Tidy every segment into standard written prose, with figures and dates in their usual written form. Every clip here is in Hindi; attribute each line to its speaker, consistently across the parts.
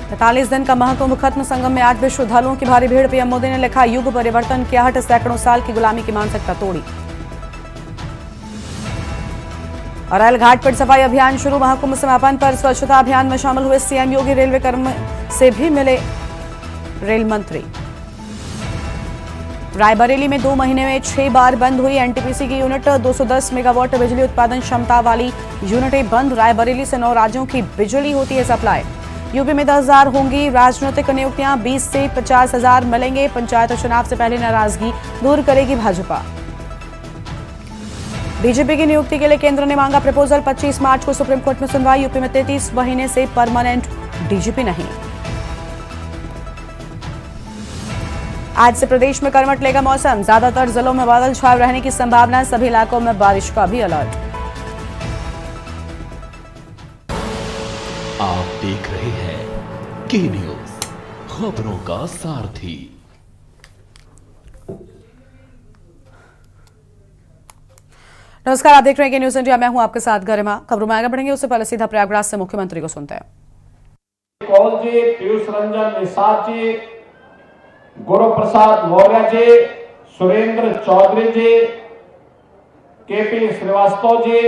Speaker 1: 43 दिन का महाकुंभ खत्म, संगम में 8 श्रद्धालुओं की भारी भीड़। पीएम मोदी ने लिखा, युग परिवर्तन की आहट, सैकड़ों साल की गुलामी की मानसिकता तोड़ी। अरैल घाट पर सफाई अभियान शुरू, महाकुंभ समापन पर स्वच्छता अभियान में शामिल हुए सीएम योगी। रेलवे कर्मी से भी मिले रेल मंत्री। रायबरेली में 2 महीने में 6 बार बंद हुई एनटीपीसी की यूनिट। 210 मेगावाट बिजली उत्पादन क्षमता वाली यूनिटें बंद। रायबरेली से 9 राज्यों की बिजली होती है सप्लाई। यूपी में 10,000 होंगी राजनीतिक नियुक्तियां, 20 से 50,000 मिलेंगे। पंचायत चुनाव से पहले नाराजगी दूर करेगी भाजपा। डीजीपी की नियुक्ति के लिए केंद्र ने मांगा प्रपोजल। 25 मार्च को सुप्रीम कोर्ट में सुनवाई। यूपी में 33 महीने से परमानेंट डीजीपी नहीं। आज से प्रदेश में करवट लेगा मौसम, ज्यादातर जिलों में बादल छाए रहने की संभावना, सभी इलाकों में बारिश का भी अलर्ट।
Speaker 2: आप देख रहे हैं के न्यूज, खबरों का सारथी।
Speaker 1: नमस्कार, आप देख रहे हैं के न्यूज इंडिया, मैं हूं आपके साथ गरिमा। खबरों में आगे बढ़ेंगे उससे पहले सीधा प्रयागराज से मुख्यमंत्री को सुनते हैं।
Speaker 3: कौल जी, पीयूष रंजन निषाद जी, गुरु प्रसाद मौर्य जी, सुरेंद्र चौधरी जी, केपी श्रीवास्तव जी,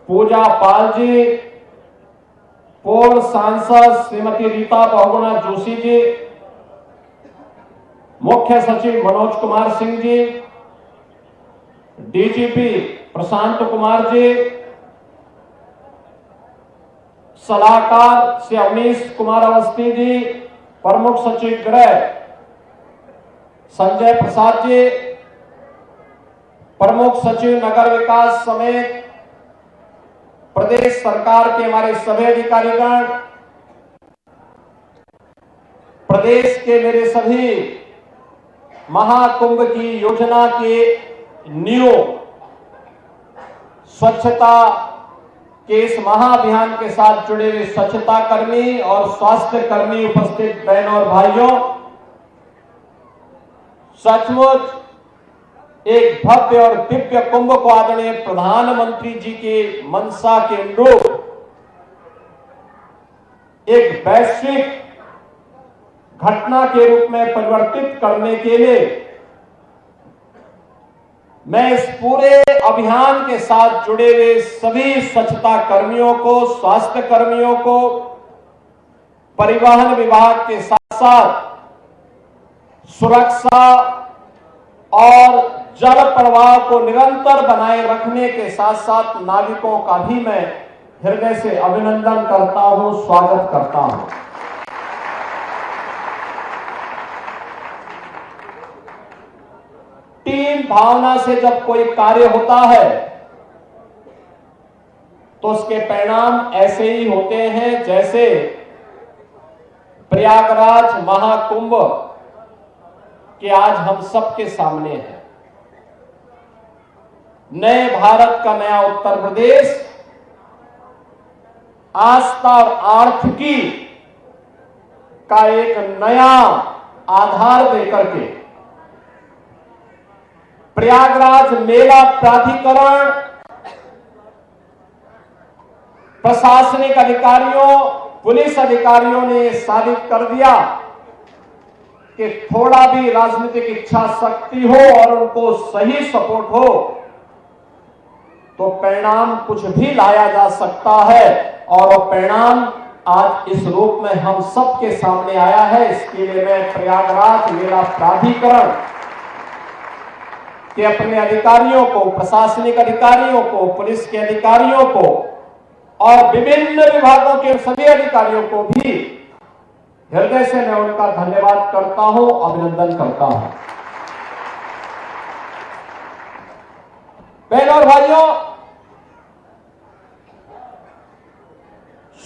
Speaker 3: पूजा पाल जी, पूर्व सांसद श्रीमती रीता बहुगुणा जोशी जी, मुख्य सचिव मनोज कुमार सिंह जी, डीजीपी प्रशांत कुमार जी, सलाहकार श्री अवनीश कुमार अवस्थी जी, प्रमुख सचिव गृह संजय प्रसाद जी, प्रमुख सचिव नगर विकास समेत प्रदेश सरकार के हमारे सभी अधिकारीगण, प्रदेश के मेरे सभी महाकुंभ की योजना के न्यू स्वच्छता के इस महाअभियान के साथ जुड़े हुए स्वच्छता कर्मी और स्वास्थ्य कर्मी, उपस्थित बहनों और भाइयों, सचमुच एक भव्य और दिव्य कुंभ को आदरणीय प्रधानमंत्री जी के मंशा के अनुरूप एक वैश्विक घटना के रूप में परिवर्तित करने के लिए मैं इस पूरे अभियान के साथ जुड़े हुए सभी स्वच्छता कर्मियों को, स्वास्थ्य कर्मियों को, परिवहन विभाग के साथ साथ सुरक्षा और जल प्रवाह को निरंतर बनाए रखने के साथ साथ नागरिकों का भी मैं हृदय से अभिनंदन करता हूं, स्वागत करता हूं। टीम भावना से जब कोई कार्य होता है तो उसके परिणाम ऐसे ही होते हैं जैसे प्रयागराज महाकुंभ के आज हम सबके सामने है। नए भारत का नया उत्तर प्रदेश आस्था और आर्थिकी का एक नया आधार देकर के प्रयागराज मेला प्राधिकरण, प्रशासनिक अधिकारियों, पुलिस अधिकारियों ने साबित कर दिया कि थोड़ा भी राजनीतिक इच्छा शक्ति हो और उनको सही सपोर्ट हो तो परिणाम कुछ भी लाया जा सकता है। और वो परिणाम आज इस रूप में हम सबके सामने आया है। इसके लिए मैं प्रयागराज मेला प्राधिकरण के अपने अधिकारियों को, प्रशासनिक अधिकारियों को, पुलिस के अधिकारियों को और विभिन्न विभागों के सभी अधिकारियों को भी हृदय से मैं उनका धन्यवाद करता हूं, अभिनंदन करता हूं। बहनों और भाइयों,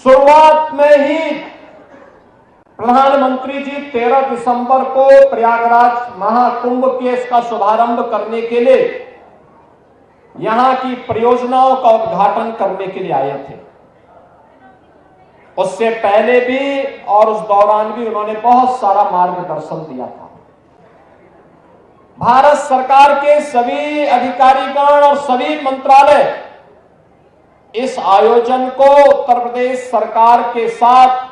Speaker 3: शुरुआत में ही प्रधानमंत्री जी 13 दिसंबर को प्रयागराज महाकुंभ के इसका शुभारंभ करने के लिए यहां की परियोजनाओं का उद्घाटन करने के लिए आए थे। उससे पहले भी और उस दौरान भी उन्होंने बहुत सारा मार्गदर्शन दिया था। भारत सरकार के सभी अधिकारीगण और सभी मंत्रालय इस आयोजन को उत्तर प्रदेश सरकार के साथ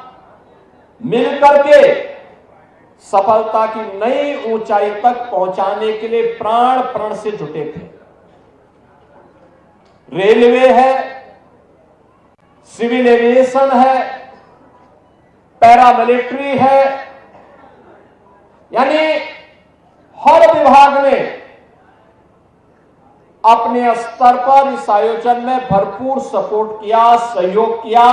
Speaker 3: मिलकर के सफलता की नई ऊंचाई तक पहुंचाने के लिए प्राण प्रण से जुटे थे। रेलवे है, सिविल एविएशन है, पैरामिलिट्री है, यानी हर विभाग ने अपने स्तर पर इस आयोजन में भरपूर सपोर्ट किया, सहयोग किया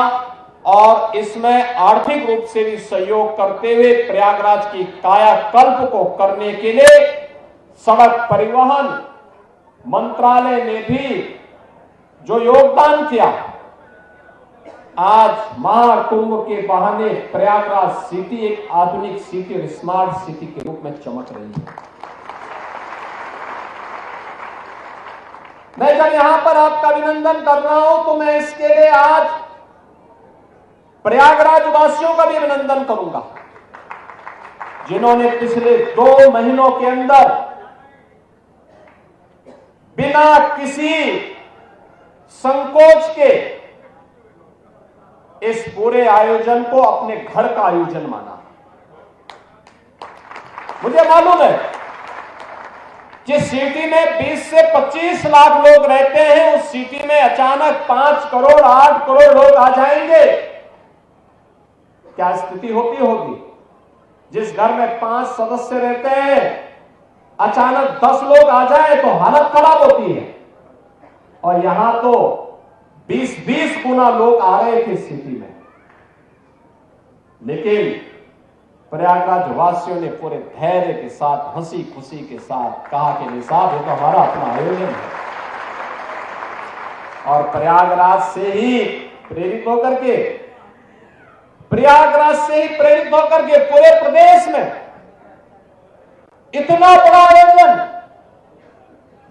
Speaker 3: और इसमें आर्थिक रूप से भी सहयोग करते हुए प्रयागराज की कायाकल्प को करने के लिए सड़क परिवहन मंत्रालय ने भी जो योगदान किया, आज महाकुंभ के बहाने प्रयागराज सिटी एक आधुनिक सिटी और स्मार्ट सिटी के रूप में चमक रही है। मैं जब यहां पर आपका अभिनंदन कर रहा हूं तो मैं इसके लिए आज प्रयागराज वासियों का भी अभिनंदन करूंगा, जिन्होंने पिछले 2 महीनों के अंदर बिना किसी संकोच के इस पूरे आयोजन को अपने घर का आयोजन माना। मुझे मालूम है जिस सिटी में 20 से 25 लाख लोग रहते हैं, उस सिटी में अचानक 5 करोड़ 8 करोड़ लोग आ जाएंगे, क्या स्थिति होगी। जिस घर में 5 सदस्य रहते हैं, अचानक 10 लोग आ जाए तो हालत खराब होती है। और यहां तो 20-20 गुना लोग आ रहे थे सिटी में, लेकिन प्रयागराज वासियों ने पूरे धैर्य के साथ, हंसी खुशी के साथ कहा कि नहीं साहब, ये तो हमारा अपना आयोजन है। और प्रयागराज से ही प्रेरित होकर के पूरे प्रदेश में इतना बड़ा आयोजन,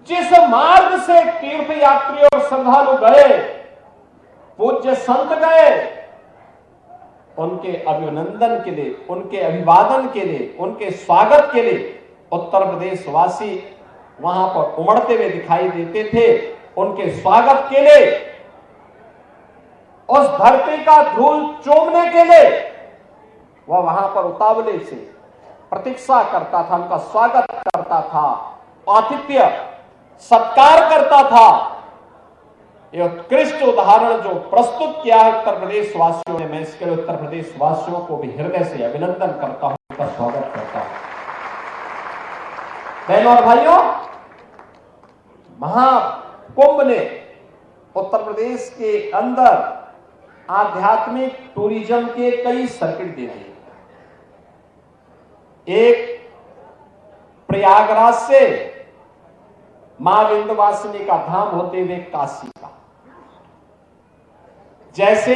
Speaker 3: जिस मार्ग से तीर्थ यात्री और श्रद्धालु गए, पूज्य संत गए, उनके अभिनंदन के लिए, उनके अभिवादन के लिए, उनके स्वागत के लिए उत्तर प्रदेश वासी वहां पर उमड़ते हुए दिखाई देते थे। उनके स्वागत के लिए, उस धरती का धूल चूमने के लिए वह वहां पर उतावले से प्रतीक्षा करता था, उनका स्वागत करता था, आतिथ्य सत्कार करता था। यह उत्कृष्ट उदाहरण जो प्रस्तुत किया है उत्तर प्रदेश वासियों ने, मैं इसके लिए उत्तर प्रदेश वासियों को भी हृदय से अभिनंदन करता हूं, उनका स्वागत करता हूं। बहनों और भाइयों, महाकुंभ ने उत्तर प्रदेश के अंदर आध्यात्मिक टूरिज्म के कई सर्किट दे दिए। एक प्रयागराज से मां विंध्यवासिनी का धाम होते हुए काशी का, जैसे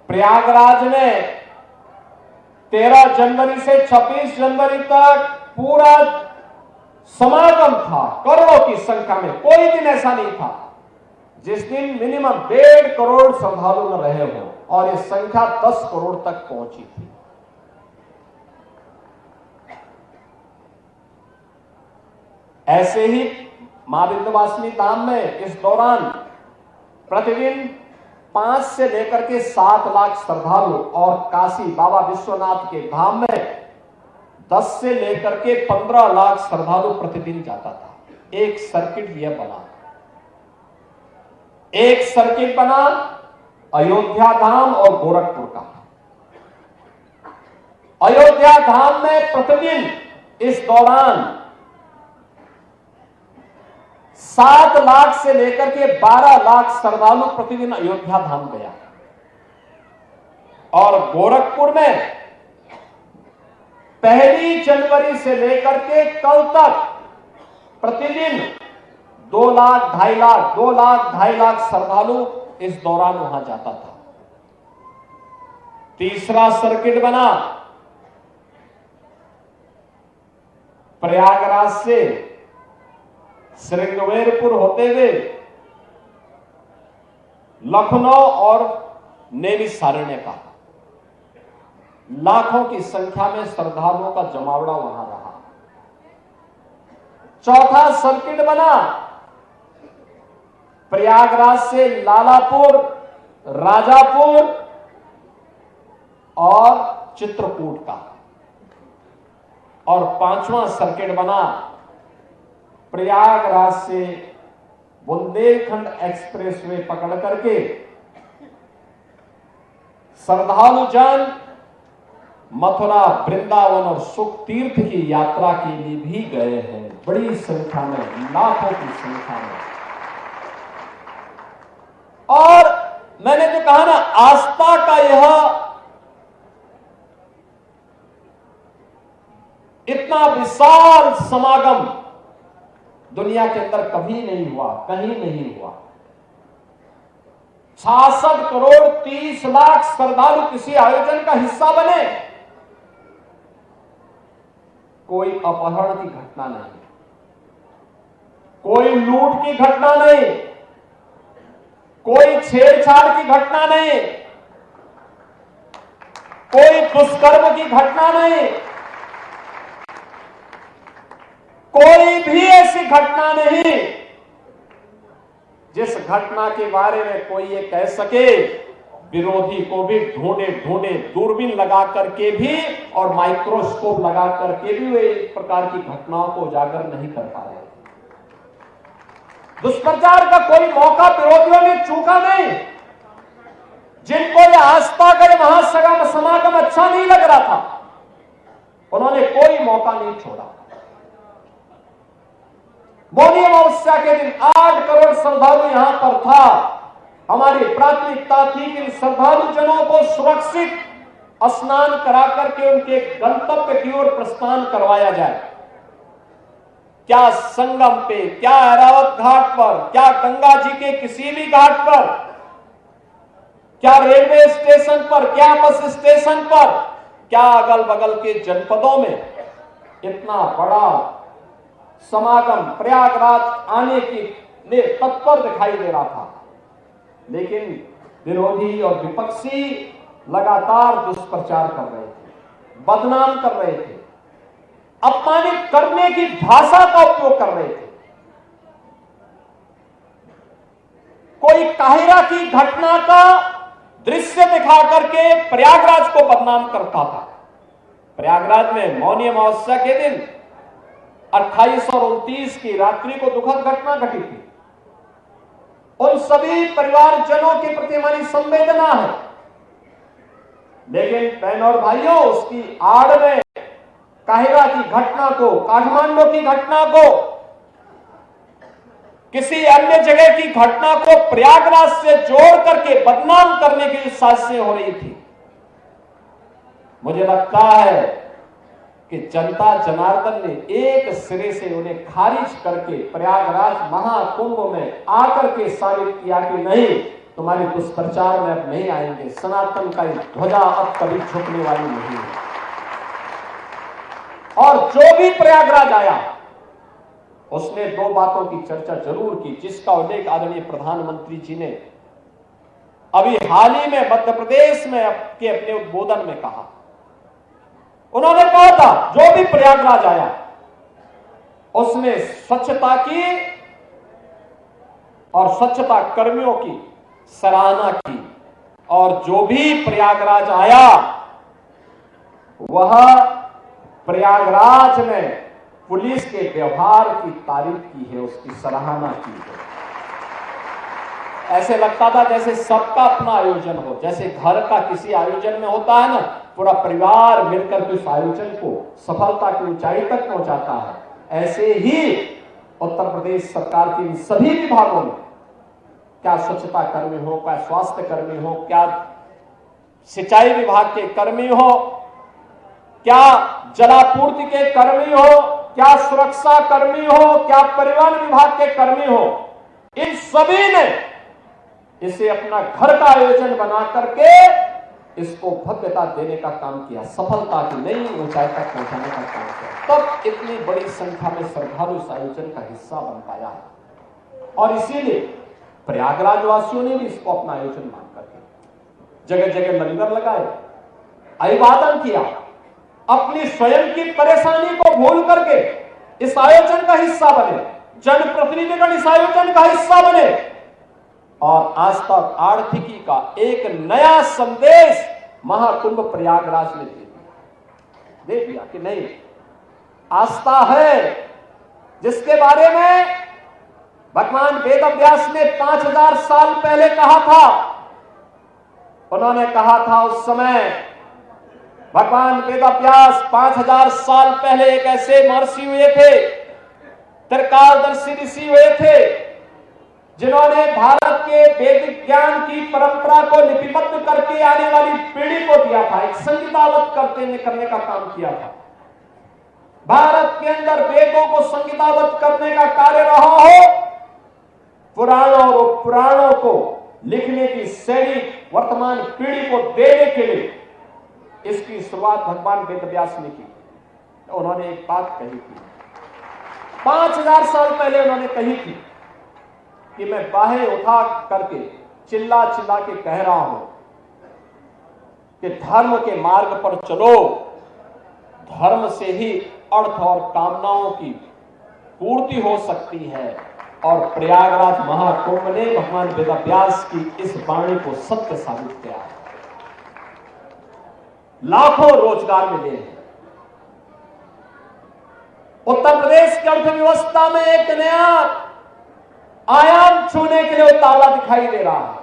Speaker 3: प्रयागराज में 13 जनवरी से 26 जनवरी तक पूरा समागम था, करोड़ों की संख्या में। कोई दिन ऐसा नहीं था जिस दिन मिनिमम 1.5 करोड़ श्रद्धालु न रहे हो, और ये संख्या 10 करोड़ तक पहुंची थी। ऐसे ही मां विंध्यवासिनी धाम में इस दौरान प्रतिदिन 5 से लेकर के 7 लाख श्रद्धालु, और काशी बाबा विश्वनाथ के धाम में 10 से लेकर के 15 लाख श्रद्धालु प्रतिदिन जाता था। एक सर्किट यह बना, एक सर्किट बना अयोध्या धाम और गोरखपुर का। अयोध्या धाम में प्रतिदिन इस दौरान 7 लाख से लेकर के 12 लाख श्रद्धालु प्रतिदिन अयोध्या धाम गया, और गोरखपुर में 1 जनवरी से लेकर के कल तक प्रतिदिन 2 लाख 2.5 लाख श्रद्धालु इस दौरान वहां जाता था। तीसरा सर्किट बना प्रयागराज से श्रृंगवेरपुर होते हुए लखनऊ और नैमिषारण्य का। लाखों की संख्या में श्रद्धालुओं का जमावड़ा वहां रहा। चौथा सर्किट बना प्रयागराज से लालापुर, राजापुर और चित्रकूट का, और 5वां सर्किट बना प्रयागराज से बुंदेलखंड एक्सप्रेसवे पकड़ करके श्रद्धालु जन मथुरा, वृंदावन और सुख तीर्थ की यात्रा के लिए भी गए हैं, बड़ी संख्या में, लाखों की संख्या में। और मैंने जो कहा ना, आस्था का यह इतना विशाल समागम दुनिया के अंदर कभी नहीं हुआ, कहीं नहीं हुआ। 66 करोड़ 30 लाख श्रद्धालु किसी आयोजन का हिस्सा बने। कोई अपहरण की घटना नहीं, कोई लूट की घटना नहीं, कोई छेड़छाड़ की घटना नहीं, कोई दुष्कर्म की घटना नहीं, कोई भी ऐसी घटना नहीं जिस घटना के बारे में कोई ये कह सके। विरोधी को भी ढूंढे ढूंढे दूरबीन लगा करके भी और माइक्रोस्कोप लगा करके भी वे इस प्रकार की घटनाओं को उजागर नहीं कर पा रहे। दुष्प्रचार का कोई मौका विरोधियों ने चूका नहीं। जिनको ये आस्था का महासगम समागम अच्छा नहीं लग रहा था, उन्होंने कोई मौका नहीं छोड़ा। मौनी अमावस्या के दिन 8 करोड़ श्रद्धालु यहां पर था। हमारी प्राथमिकता थी कि श्रद्धालु जनों को सुरक्षित स्नान करा करके उनके गंतव्य की ओर प्रस्थान करवाया जाए। क्या संगम पे, क्या ऐरावत घाट पर, क्या गंगा जी के किसी भी घाट पर, क्या रेलवे स्टेशन पर, क्या बस स्टेशन पर, क्या अगल बगल के जनपदों में इतना बड़ा समागम प्रयागराज आने की लिए तत्पर दिखाई दे रहा था। लेकिन विरोधी और विपक्षी लगातार दुष्प्रचार कर रहे थे, बदनाम कर रहे थे, अपमानित करने की भाषा का उपयोग कर रहे थे। कोई काहिरा की घटना का दृश्य दिखा करके प्रयागराज को बदनाम करता था। प्रयागराज में मौनी अमावस्या के दिन 28 और 29 की रात्रि को दुखद घटना घटी थी। उन सभी परिवारजनों के प्रति हमारी संवेदना है, लेकिन बहनों और भाइयों, उसकी आड़ में काहिरा की घटना को, काठमांडू की घटना को, किसी अन्य जगह की घटना को प्रयागराज से जोड़ करके बदनाम करने की साजिशें हो रही थी। मुझे लगता है कि जनता जनार्दन ने एक सिरे से उन्हें खारिज करके प्रयागराज महाकुंभ में आकर के साबित किया कि नहीं, तुम्हारे दुष्प्रचार में अब नहीं आएंगे, सनातन का ध्वजा अब कभी झुकने वाली नहीं है। और जो भी प्रयागराज आया उसने 2 बातों की चर्चा जरूर की, जिसका उल्लेख आदरणीय प्रधानमंत्री जी ने अभी हाल ही में मध्य प्रदेश में अपने उद्बोधन में कहा। उन्होंने कहा था जो भी प्रयागराज आया उसने स्वच्छता की और स्वच्छता कर्मियों की सराहना की, और जो भी प्रयागराज आया वह प्रयागराज में पुलिस के व्यवहार की तारीफ की है, उसकी सराहना की है। ऐसे लगता था जैसे सबका अपना आयोजन हो, जैसे घर का किसी आयोजन में होता है ना, पूरा परिवार मिलकर के उस आयोजन को सफलता की ऊंचाई तक पहुंचाता है। ऐसे ही उत्तर प्रदेश सरकार के इन सभी विभागों में, क्या स्वच्छता कर्मी हो, क्या स्वास्थ्य कर्मी हो, क्या सिंचाई विभाग के कर्मी हो, क्या जलापूर्ति के कर्मी हो, क्या सुरक्षा कर्मी हो, क्या परिवहन विभाग के कर्मी हो, इन सभी ने इसे अपना घर का आयोजन बना करके इसको भव्यता देने का काम किया, सफलता की नई ऊंचाई तक पहुंचाने का काम किया। तब इतनी बड़ी संख्या में श्रद्धालु इस आयोजन का हिस्सा बन पाया है। और इसीलिए प्रयागराज वासियों ने भी इसको अपना आयोजन मान करके जगह जगह लंगर लगाए, अभिवादन किया, अपनी स्वयं की परेशानी को भूल करके इस आयोजन का हिस्सा बने, जनप्रतिनिधिगण इस आयोजन का हिस्सा बने और आज तक आर्थिकी का एक नया संदेश महाकुंभ प्रयागराज में दे दिया कि नहीं, आस्था है जिसके बारे में भगवान वेद व्यास ने 5000 साल पहले कहा था। उन्होंने कहा था उस समय भगवान वेद व्यास 5000 साल पहले एक ऐसे महर्षि हुए थे, त्रिकालदर्शी ऋषि हुए थे, जिन्होंने भारत के वैदिक ज्ञान की परंपरा को लिपिबद्ध करके आने वाली पीढ़ी को दिया था, एक संहिताबद्ध करने का काम किया था। भारत के अंदर वेदों को संहिताबद्ध करने का कार्य रहा हो, पुराणों और पुराणों को लिखने की शैली वर्तमान पीढ़ी को देने के लिए इसकी शुरुआत भगवान वेद व्यास ने की। तो उन्होंने एक बात कही थी, 5000 साल पहले उन्होंने कही थी कि मैं बाहें उठा करके चिल्ला चिल्ला के कह रहा हूं कि धर्म के मार्ग पर चलो, धर्म से ही अर्थ और कामनाओं की पूर्ति हो सकती है। और प्रयागराज महाकुंभ ने भगवान वेदव्यास की इस वाणी को सत्य साबित किया है। लाखों रोजगार मिले हैं। उत्तर प्रदेश की अर्थव्यवस्था में एक नया आयाम छूने के लिए उतावला दिखाई दे रहा है।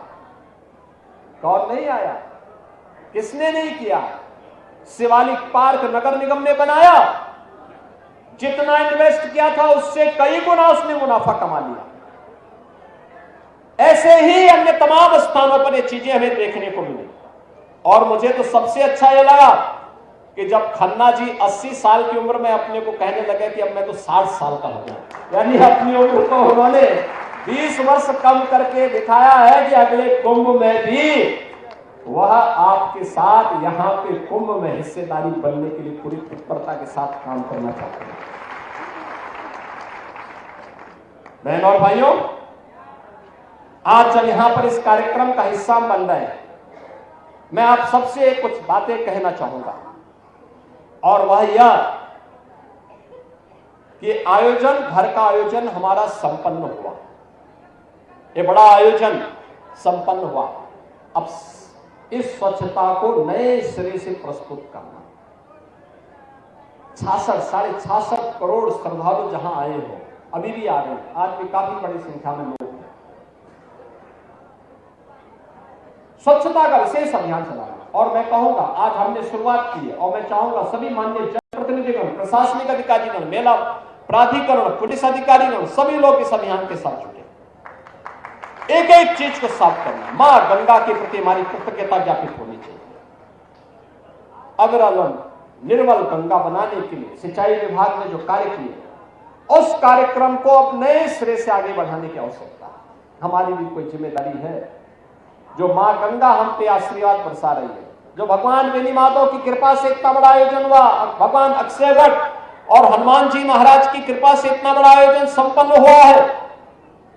Speaker 3: कौन नहीं आया, किसने नहीं किया? शिवालिक पार्क नगर निगम ने बनाया, जितना इन्वेस्ट किया था उससे कई गुना उसने मुनाफा कमा लिया। ऐसे ही अन्य तमाम स्थानों पर ये चीजें हमें देखने को मिली। और मुझे तो सबसे अच्छा यह लगा कि जब खन्ना जी 80 साल की उम्र में अपने को कहने लगे कि अब मैं तो 60 साल का हो गया, यानी अपनी उम्र को उन्होंने 20 वर्ष कम करके दिखाया है कि अगले कुंभ में भी वह आपके साथ यहां पे कुंभ में हिस्सेदारी बनने के लिए पूरी तत्परता के साथ काम करना चाहते हैं। बहन और भाइयों, आज जब यहां पर इस कार्यक्रम का हिस्सा बन रहे हैं, मैं आप सबसे कुछ बातें कहना चाहूंगा। और वह यह कि आयोजन, घर का आयोजन हमारा संपन्न हुआ, ये बड़ा आयोजन संपन्न हुआ। अब इस स्वच्छता को नए सिरे से प्रस्तुत करना, 66 करोड़ श्रद्धालु जहां आए हो, अभी भी आ रहे हैं, आज भी काफी बड़ी संख्या में लोग हैं। स्वच्छता का विशेष अभियान चलाना। और मैं कहूंगा आज हमने शुरुआत की है, और मैं चाहूंगा सभी माननीय जनप्रतिनिधिगण, प्रशासनिक अधिकारीगण, मेला प्राधिकरण, पुलिस अधिकारीगण, सभी लोग इस अभियान के साथ जुटे। एक एक चीज को साफ करना, मां गंगा के प्रति हमारी कृतज्ञता ज्ञापित होनी चाहिए। अविरल निर्मल गंगा बनाने के लिए सिंचाई विभाग ने जो कार्य किए, उस कार्यक्रम को अब नए सिरे से आगे बढ़ाने की आवश्यकता है। हमारी भी कोई जिम्मेदारी है। जो मां गंगा हम पे आशीर्वाद बरसा रही है, जो भगवान बेनी माधव की कृपा से इतना बड़ा आयोजन हुआ, भगवान अक्षयवट और हनुमान जी महाराज की कृपा से इतना बड़ा आयोजन संपन्न हुआ है,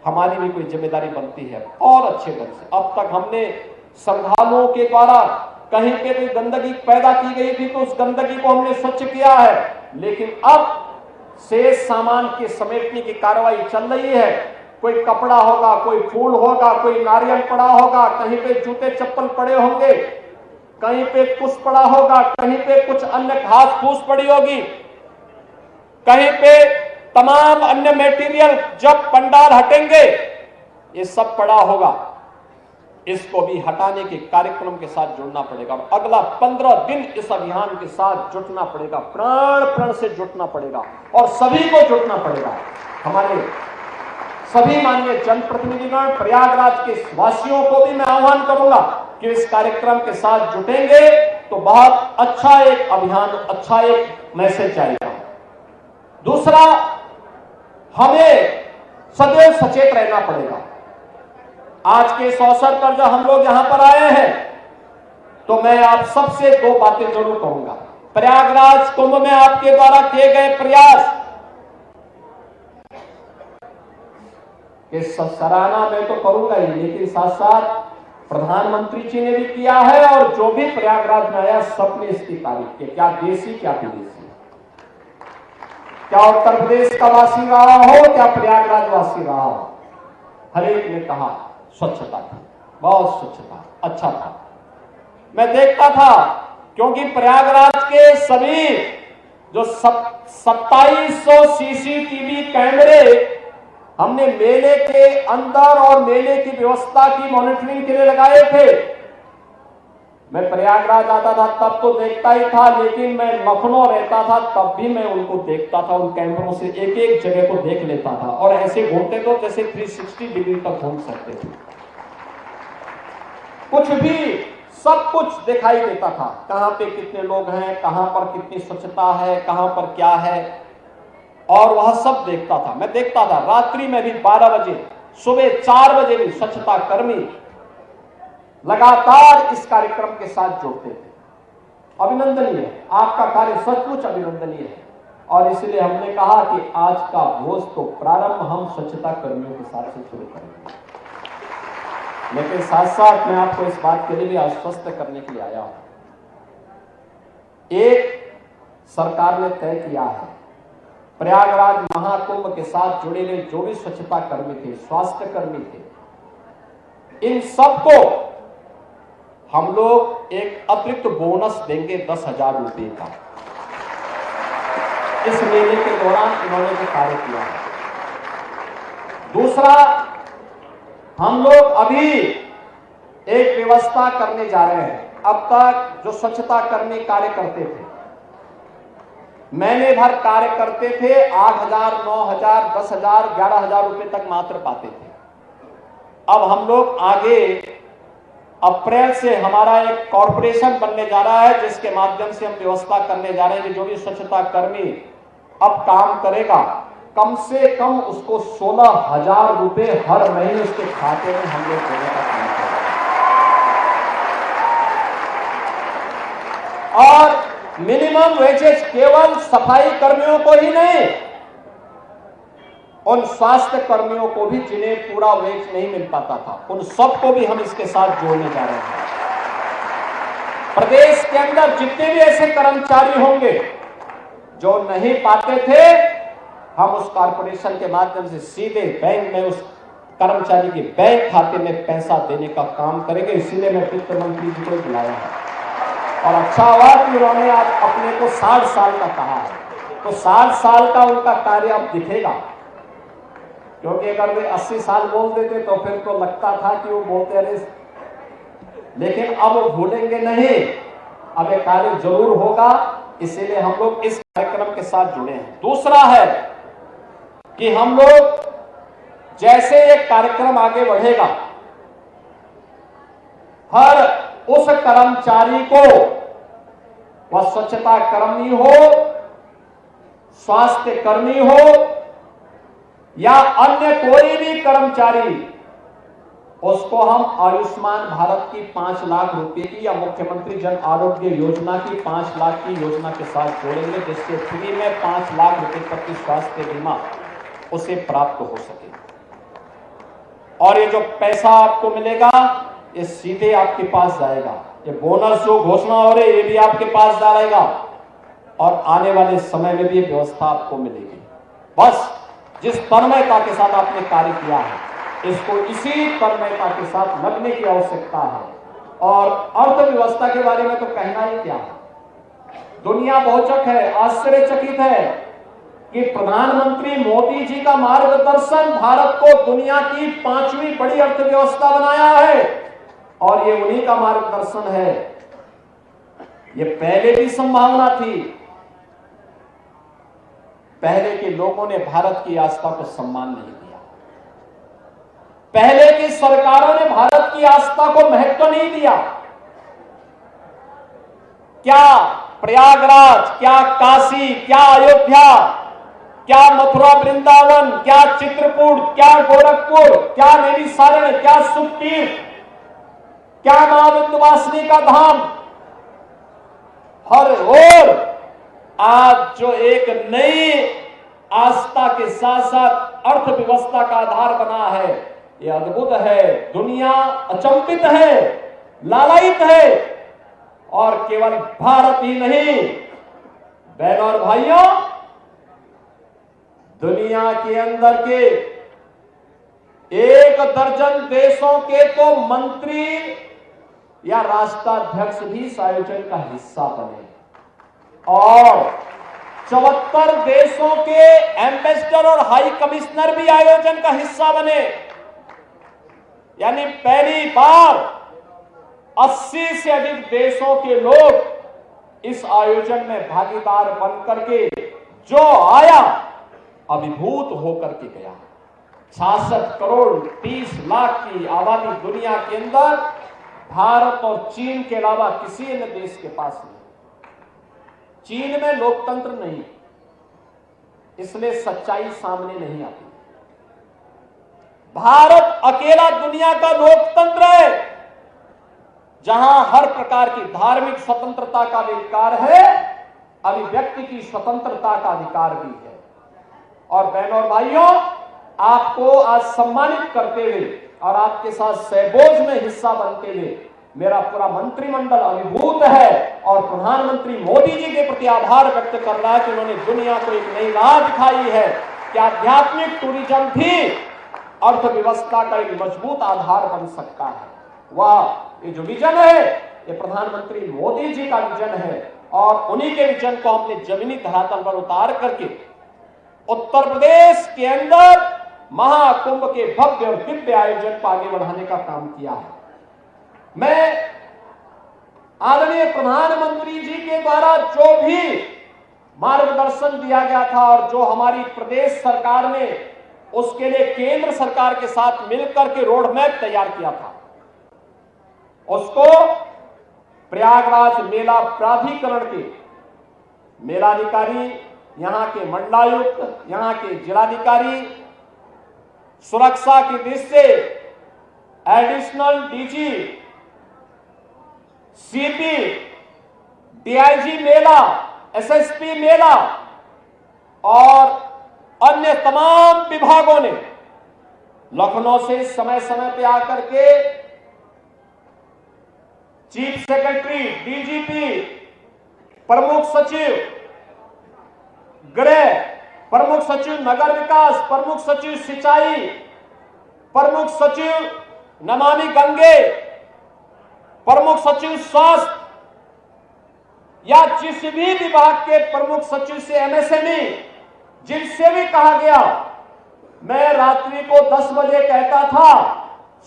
Speaker 3: हमारी भी कोई जिम्मेदारी बनती है और अच्छे ढंग से। अब तक हमने श्रद्धालुओं के द्वारा कहीं पे कोई गंदगी पैदा की गई थी तो उस गंदगी को हमने स्वच्छ किया है, लेकिन अब शेष सामान के समेटने की कार्रवाई चल रही है। कोई कपड़ा होगा, कोई फूल होगा, कोई नारियल पड़ा होगा, कहीं पे जूते चप्पल पड़े होंगे, कहीं पे कुछ पड़ा होगा, कहीं पे कुछ अन्य घास फूस पड़ी होगी, कहीं पे तमाम अन्य मटेरियल जब पंडाल हटेंगे ये सब पड़ा होगा, इसको भी हटाने के कार्यक्रम के साथ जुड़ना पड़ेगा। अगला 15 दिन इस अभियान के साथ जुटना पड़ेगा, प्राण प्रण से जुटना पड़ेगा और सभी को जुटना पड़ेगा। हमारे सभी माननीय जनप्रतिनिधिगण, प्रयागराज के वासियों को भी मैं आह्वान करूंगा कि इस कार्यक्रम के साथ जुटेंगे तो बहुत अच्छा एक अभियान, अच्छा एक मैसेज आएगा। दूसरा, हमें सदैव सचेत रहना पड़ेगा। आज के इस अवसर पर जब हम लोग यहां पर आए हैं तो मैं आप सबसे दो बातें जरूर कहूंगा। प्रयागराज कुंभ में आपके द्वारा किए गए प्रयास के सराहना मैं तो करूंगा ही, लेकिन साथ साथ प्रधानमंत्री जी ने भी किया है और जो भी प्रयागराज में आया सबने इसकी तारीफ की, क्या देसी क्या विदेशी, क्या उत्तर प्रदेश का वासी रहा हो, क्या प्रयागराज वासी रहा हो, हर एक ने कहा स्वच्छता थी, बहुत स्वच्छता, अच्छा था। मैं देखता था, क्योंकि प्रयागराज के सभी जो 2700 सीसीटीवी कैमरे हमने मेले के अंदर और मेले की व्यवस्था की मॉनिटरिंग के लिए लगाए थे। मैं प्रयागराज आता था तब तो देखता ही था, लेकिन मैं लखनऊ रहता था तब भी मैं उनको देखता था, उन कैमरों से एक एक जगह को देख लेता था और ऐसे घूमते तो जैसे 360 डिग्री तक घूम सकते थे। कुछ भी सब कुछ दिखाई देता था, कहां पे कितने लोग हैं, कहां पर कितनी स्वच्छता है, कहां पर क्या है, और वह सब देखता था। मैं देखता था रात्रि में भी 12 बजे, सुबह 4 बजे भी स्वच्छता कर्मी लगातार इस कार्यक्रम के साथ जुड़ते थे। अभिनंदनीय है, आपका कार्य सचमुच अभिनंदनीय है, और इसलिए हमने कहा कि आज का भोज तो प्रारंभ हम स्वच्छता कर्मियों के साथ से शुरू करेंगे। लेकिन साथ साथ मैं आपको इस बात के लिए भी आश्वस्त करने के लिए आया हूं। एक सरकार ने तय किया है, प्रयागराज महाकुंभ के साथ जुड़े हुए जो भी स्वच्छता कर्मी थे, स्वास्थ्य कर्मी थे, इन सबको हम लोग एक अतिरिक्त बोनस देंगे 10,000 रुपए का। इस मेले के दौरान इन्होंने जो कार्य किया है। दूसरा, हम लोग अभी एक व्यवस्था करने जा रहे हैं। अब तक जो स्वच्छता कर्मी कार्य करते थे, महीने भर कार्य करते थे, 8,000, 9,000, 10,000, 11,000 रुपए तक मात्र पाते थे। अब हम लोग आगे अप्रैल से हमारा एक कॉर्पोरेशन बनने जा रहा है, जिसके माध्यम से हम व्यवस्था करने जा रहे हैं कि जो भी स्वच्छता कर्मी अब काम करेगा, कम से कम उसको 16,000 रुपए हर महीने उसके खाते में हम लोग देने का काम करेंगे। और मिनिमम वेजेस केवल सफाई कर्मियों को ही नहीं, उन स्वास्थ्य कर्मियों को भी जिन्हें पूरा वेज नहीं मिल पाता था, उन सबको भी हम इसके साथ जोड़ने जा रहे हैं। प्रदेश के अंदर जितने भी ऐसे कर्मचारी होंगे जो नहीं पाते थे, हम उस कॉर्पोरेशन के माध्यम से सीधे बैंक में उस कर्मचारी के बैंक खाते में पैसा देने का काम करेंगे। इसीलिए मैं वित्त मंत्री जी को बुलाया है, और अच्छा हुआ कि उन्होंने आज अपने को 60 साल का कहा है, तो 60 साल का उनका कार्य अब दिखेगा। क्योंकि अगर वे 80 साल बोल देते तो फिर तो लगता था कि वो बोलते रहे, लेकिन अब वो भूलेंगे नहीं, अब एक कार्य जरूर होगा। इसीलिए हम लोग इस कार्यक्रम के साथ जुड़े हैं। दूसरा है कि हम लोग जैसे एक कार्यक्रम आगे बढ़ेगा, हर उस कर्मचारी को, वह स्वच्छता कर्मी हो, स्वास्थ्य कर्मी हो या अन्य कोई भी कर्मचारी, उसको हम आयुष्मान भारत की 5 लाख रुपए की या मुख्यमंत्री जन आरोग्य योजना की 5 लाख की योजना के साथ जोड़ेंगे, जिससे फ्री में 5 लाख रुपए तक की स्वास्थ्य बीमा उसे प्राप्त हो सके। और ये जो पैसा आपको मिलेगा, ये सीधे आपके पास जाएगा। ये बोनस जो घोषणा हो रही है, ये भी आपके पास जाएगा, और आने वाले समय में भी ये व्यवस्था आपको मिलेगी। बस जिस तन्मयता के साथ आपने कार्य किया है, इसको इसी तन्मयता के साथ लगने की आवश्यकता है। और अर्थव्यवस्था के बारे में तो कहना ही क्या है, दुनिया बहुचक है, आश्चर्यचकित है कि प्रधानमंत्री मोदी जी का मार्गदर्शन भारत को दुनिया की 5वीं बड़ी अर्थव्यवस्था बनाया है, और ये उन्हीं का मार्गदर्शन है। ये पहले भी संभावना थी, पहले के लोगों ने भारत की आस्था को सम्मान नहीं दिया, पहले की सरकारों ने भारत की आस्था को महत्व नहीं दिया। क्या प्रयागराज, क्या काशी, क्या अयोध्या, क्या मथुरा वृंदावन, क्या चित्रकूट, क्या गोरखपुर, क्या नैमिषारण्य, क्या सुखतीर्थ, क्या मां विंध्यवासिनी का धाम, हर ओर आज जो एक नई आस्था के साथ साथ अर्थव्यवस्था का आधार बना है, ये अद्भुत है। दुनिया अचंभित है, लालायित है, और केवल भारत ही नहीं, बहनों और भाइयों, दुनिया के अंदर के 1 दर्जन देशों के तो मंत्री या राष्ट्राध्यक्ष भी इस आयोजन का हिस्सा बने और 74 देशों के एम्बेसडर और हाई कमिश्नर भी आयोजन का हिस्सा बने। यानी पहली बार 80 से अधिक देशों के लोग इस आयोजन में भागीदार बन करके जो आया अभिभूत होकर के गया। 66 करोड़ 30 लाख की आबादी दुनिया के अंदर भारत और चीन के अलावा किसी अन्य देश के पास नहीं। चीन में लोकतंत्र नहीं, इसलिए सच्चाई सामने नहीं आती। भारत अकेला दुनिया का लोकतंत्र है जहां हर प्रकार की धार्मिक स्वतंत्रता का अधिकार है, अभिव्यक्ति की स्वतंत्रता का अधिकार भी है। और बहनों और भाइयों, आपको आज सम्मानित करते हुए और आपके साथ सहभोज में हिस्सा बनते हुए मेरा पूरा मंत्रिमंडल अभिभूत है और प्रधानमंत्री मोदी जी के प्रति आभार व्यक्त कर रहा है कि उन्होंने दुनिया को एक नई राह दिखाई है कि आध्यात्मिक टूरिज्म भी अर्थव्यवस्था का एक मजबूत आधार बन सकता है। वह ये जो विजन है ये प्रधानमंत्री मोदी जी का विजन है और उन्हीं के विजन को हमने जमीनी धरातल पर उतार करके उत्तर प्रदेश के अंदर महाकुंभ के भव्य और दिव्य आयोजन को आगे बढ़ाने का काम किया है। मैं आदरणीय प्रधानमंत्री जी के द्वारा जो भी मार्गदर्शन दिया गया था और जो हमारी प्रदेश सरकार ने उसके लिए केंद्र सरकार के साथ मिलकर के रोड मैप तैयार किया था, उसको प्रयागराज मेला प्राधिकरण के मेलाधिकारी, यहां के मंडलायुक्त, यहां के जिलाधिकारी, सुरक्षा की दृष्टि से एडिशनल डीजी, सीपी, डीआईजी मेला, एसएसपी मेला और अन्य तमाम विभागों ने लखनऊ से समय समय पे आकर के चीफ सेक्रेटरी, डीजीपी, प्रमुख सचिव गृह, प्रमुख सचिव नगर विकास, प्रमुख सचिव सिंचाई, प्रमुख सचिव नमामि गंगे, प्रमुख सचिव स्वास्थ्य या जिस भी विभाग के प्रमुख सचिव से एमएसएमई, जिनसे भी कहा गया, मैं रात्रि को 10 बजे कहता था,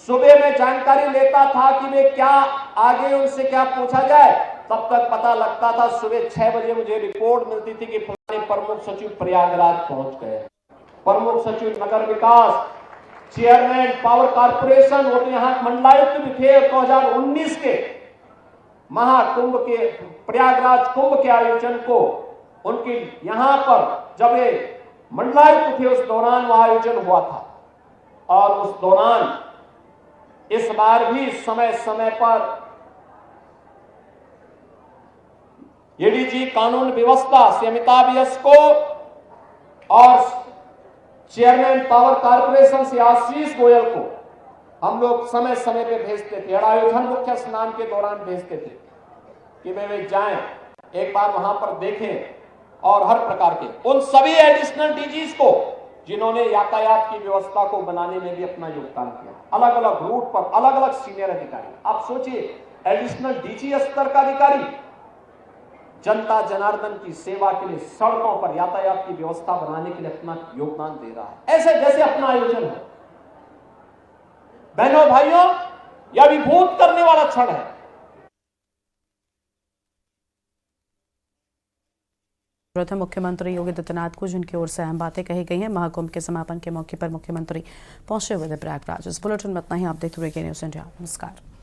Speaker 3: सुबह में जानकारी लेता था कि वे क्या आगे उनसे क्या पूछा जाए, तब तक पता लगता था सुबह 6 बजे मुझे रिपोर्ट मिलती थी कि फलाने प्रमुख सचिव प्रयागराज पहुंच गए। प्रमुख सचिव नगर विकास, चेयरमैन पावर कारपोरेशन, वो तो यहाँ मंडलायुक्त भी थे। 2019 के महाकुंभ के प्रयागराज कुंभ के आयोजन को उनकी यहां पर जब ये मंडलायुक्त थे उस दौरान वह आयोजन हुआ था और उस दौरान इस बार भी समय समय पर एडीजी कानून व्यवस्था से अमिताभ यश को और चेयरमैन पावर कारपोरेशन से आशीष गोयल को हम लोग समय समय पे भेजते थे और आयोजन मुख्य स्नान के दौरान भेजते थे कि वे जाएं, एक बार वहां पर देखें और हर प्रकार के उन सभी एडिशनल डीजीज को जिन्होंने यातायात की व्यवस्था को बनाने में भी अपना योगदान किया, अलग अलग रूट पर अलग अलग सीनियर अधिकारी। आप सोचिए, एडिशनल डीजी स्तर का अधिकारी जनता जनार्दन की सेवा के लिए सड़कों पर यातायात की व्यवस्था बनाने के लिए अपना योगदान दे रहा है। ऐसे जैसे अपना आयोजन है। बहनों भाइयों, यह अभिभूत करने वाला क्षण है।
Speaker 1: प्रथम मुख्यमंत्री योगी आदित्यनाथ को जिनकी ओर से अहम बातें कही गई हैं। महाकुंभ के समापन के मौके पर मुख्यमंत्री पहुंचे हुए थे प्रयागराज। इस बुलेटिन में इतना ही। आप देखते रहिए न्यूज़ इंडिया। नमस्कार।